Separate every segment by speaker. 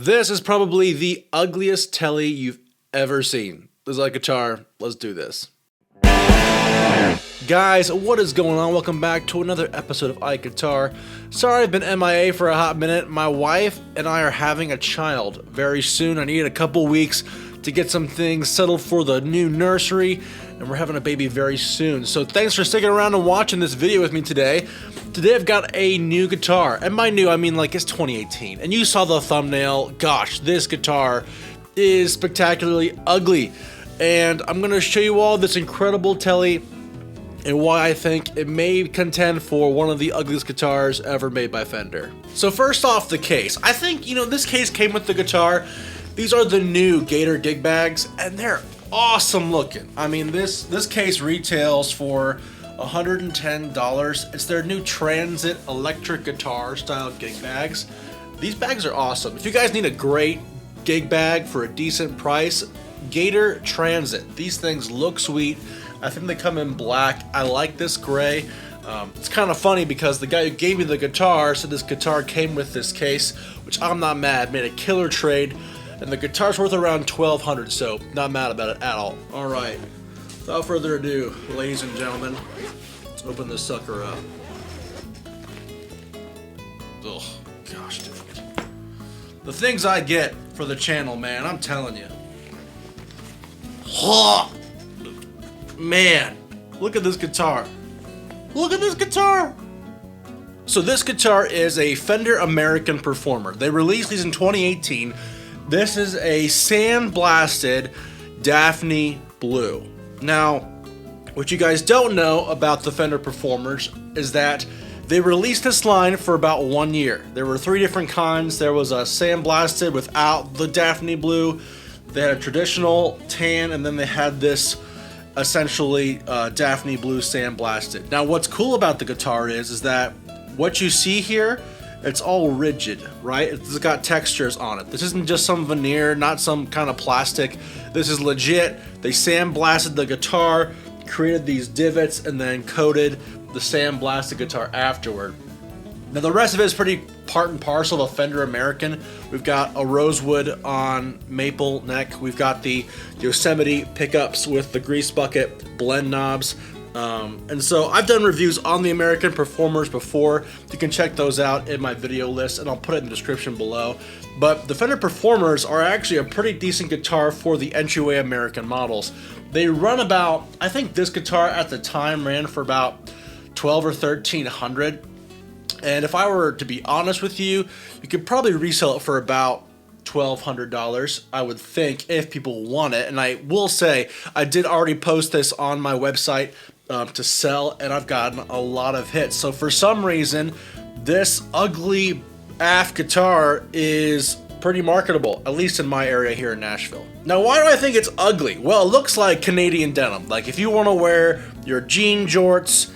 Speaker 1: This is probably the ugliest telly you've ever seen. This is IkeGuitar. Let's do this. Guys, what is going on? Welcome back to another episode of IkeGuitar. Sorry I've been MIA for a hot minute. My wife and I are having a child very soon. I need a couple weeks to get some things settled for the new nursery, and we're having a baby very soon. So thanks for sticking around and watching this video with me today. Today I've got a new guitar, and by new I mean like it's 2018, and you saw the thumbnail. Gosh, this guitar is spectacularly ugly, and I'm going to show you all this incredible telly and why I think it may contend for one of the ugliest guitars ever made by Fender. So first off, the case. I think, this case came with the guitar. These are the new Gator gig bags, and they're awesome looking. I mean, this case retails for $110. It's their new Transit electric guitar style gig bags. These bags are awesome. If you guys need a great gig bag for a decent price, Gator Transit. These things look sweet. I think they come in black. I like this gray. It's kind of funny because the guy who gave me the guitar said this guitar came with this case, which I'm not mad. Made a killer trade, and the guitar's worth around $1,200, so not mad about it at all. All right, without further ado, ladies and gentlemen, let's open this sucker up. Oh, gosh dang it. The things I get for the channel, man, I'm telling you. Oh, man, look at this guitar. Look at this guitar. So this guitar is a Fender American Performer. They released these in 2018. This is a Sandblasted Daphne Blue. Now, what you guys don't know about the Fender Performers is that they released this line for about 1 year. There were 3 different kinds. There was a Sandblasted without the Daphne Blue. They had a traditional tan, and then they had this essentially Daphne Blue Sandblasted. Now, what's cool about the guitar is that what you see here, it's all rigid, right? It's got textures on it. This isn't just some veneer, not some kind of plastic. This is legit. They sandblasted the guitar, created these divots, and then coated the sandblasted guitar afterward. Now the rest of it is pretty part and parcel of a Fender American. We've got a rosewood on maple neck. We've got the Yosemite pickups with the grease bucket blend knobs. And so I've done reviews on the American Performers before. You can check those out in my video list, and I'll put it in the description below. But the Fender Performers are actually a pretty decent guitar for the entryway American models. They run about, I think this guitar at the time ran for about $1,200 or $1,300. And if I were to be honest with you, you could probably resell it for about $1,200, I would think, if people want it. And I will say, I did already post this on my website to sell, and I've gotten a lot of hits. So for some reason, this ugly AF guitar is pretty marketable, at least in my area here in Nashville. Now, why do I think it's ugly? Well, it looks like Canadian denim. Like if you want to wear your jean jorts,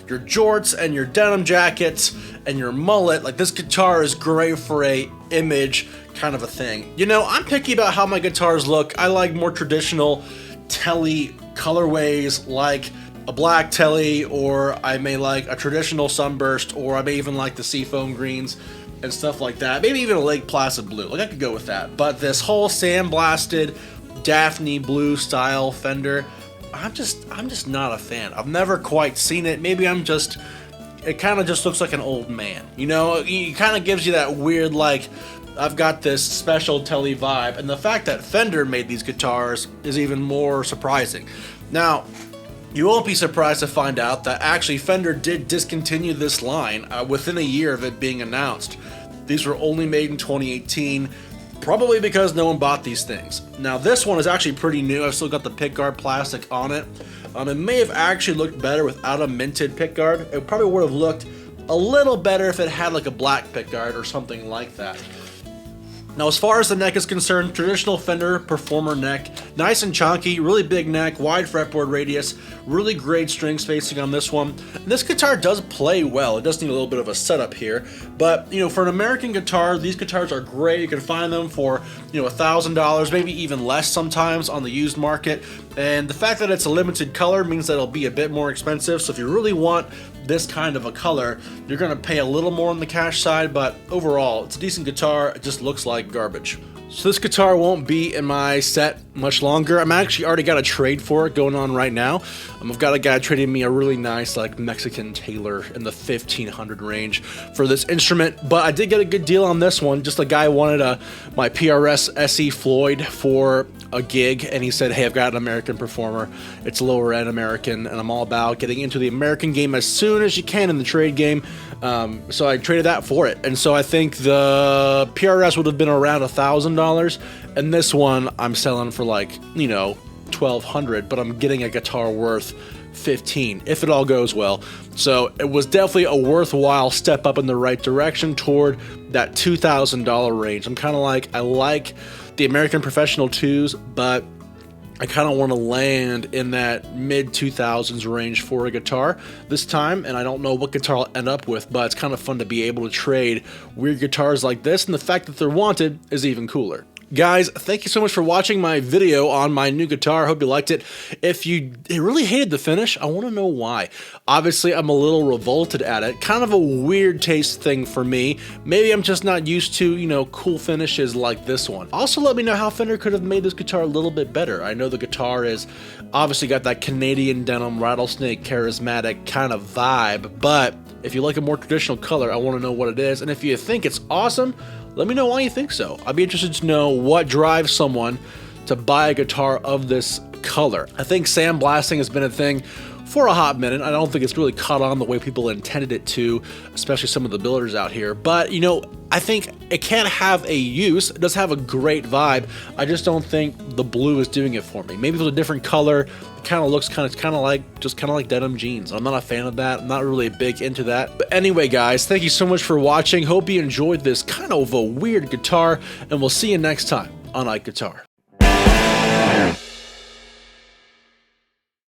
Speaker 1: and your denim jackets, and your mullet, like this guitar is great for a image kind of a thing. I'm picky about how my guitars look. I like more traditional telly colorways, like a black telly, or I may like a traditional sunburst, or I may even like the seafoam greens and stuff like that. Maybe even a Lake Placid blue. Like I could go with that. But this whole sandblasted Daphne Blue style Fender, I'm just not a fan. I've never quite seen it. Maybe it kind of just looks like an old man. It kind of gives you that weird, like, I've got this special telly vibe. And the fact that Fender made these guitars is even more surprising. Now, you won't be surprised to find out that actually Fender did discontinue this line within a year of it being announced. These were only made in 2018, probably because no one bought these things. Now this one is actually pretty new. I've still got the pickguard plastic on it. It may have actually looked better without a minted pickguard. It probably would have looked a little better if it had like a black pickguard or something like that. Now, as far as the neck is concerned, traditional Fender Performer neck, nice and chunky, really big neck, wide fretboard radius, really great string spacing on this one. And this guitar does play well. It does need a little bit of a setup here, but for an American guitar, these guitars are great. You can find them for $1,000, maybe even less sometimes on the used market. And the fact that it's a limited color means that it'll be a bit more expensive. So if you really want this kind of a color, you're gonna pay a little more on the cash side, but overall, it's a decent guitar. It just looks like garbage. So this guitar won't be in my set much longer. I'm actually already got a trade for it going on right now. I've got a guy trading me a really nice like Mexican Taylor in the 1500 range for this instrument, but I did get a good deal on this one. Just a guy wanted my PRS SE Floyd for a gig, and he said, hey, I've got an American Performer. It's lower end American, and I'm all about getting into the American game as soon as you can in the trade game. So I traded that for it, and so I think the PRS would have been around $1,000, and this one I'm selling for like, you know, $1,200, but I'm getting a guitar worth $1,500 if it all goes well. So it was definitely a worthwhile step up in the right direction toward that $2,000 range. I'm kind of like, I like the American Professional 2s, but I kind of want to land in that mid-2000s range for a guitar this time, and I don't know what guitar I'll end up with, but it's kind of fun to be able to trade weird guitars like this, and the fact that they're wanted is even cooler. Guys, thank you so much for watching my video on my new guitar. Hope you liked it. If you really hated the finish, I want to know why. Obviously, I'm a little revolted at it. Kind of a weird taste thing for me. Maybe I'm just not used to, you know, cool finishes like this one. Also, let me know how Fender could have made this guitar a little bit better. I know the guitar is obviously got that Canadian denim, rattlesnake, charismatic kind of vibe, but if you like a more traditional color, I want to know what it is. And if you think it's awesome, let me know why you think so. I'd be interested to know what drives someone to buy a guitar of this color. I think sandblasting has been a thing for a hot minute. I don't think it's really caught on the way people intended it to, especially some of the builders out here. But, you know, I think it can have a use. It does have a great vibe. I just don't think the blue is doing it for me. Maybe if it was a different color, it kind of looks kind of like denim jeans. I'm not a fan of that. I'm not really big into that. But anyway, guys, thank you so much for watching. Hope you enjoyed this kind of a weird guitar, and we'll see you next time on IkeGuitar.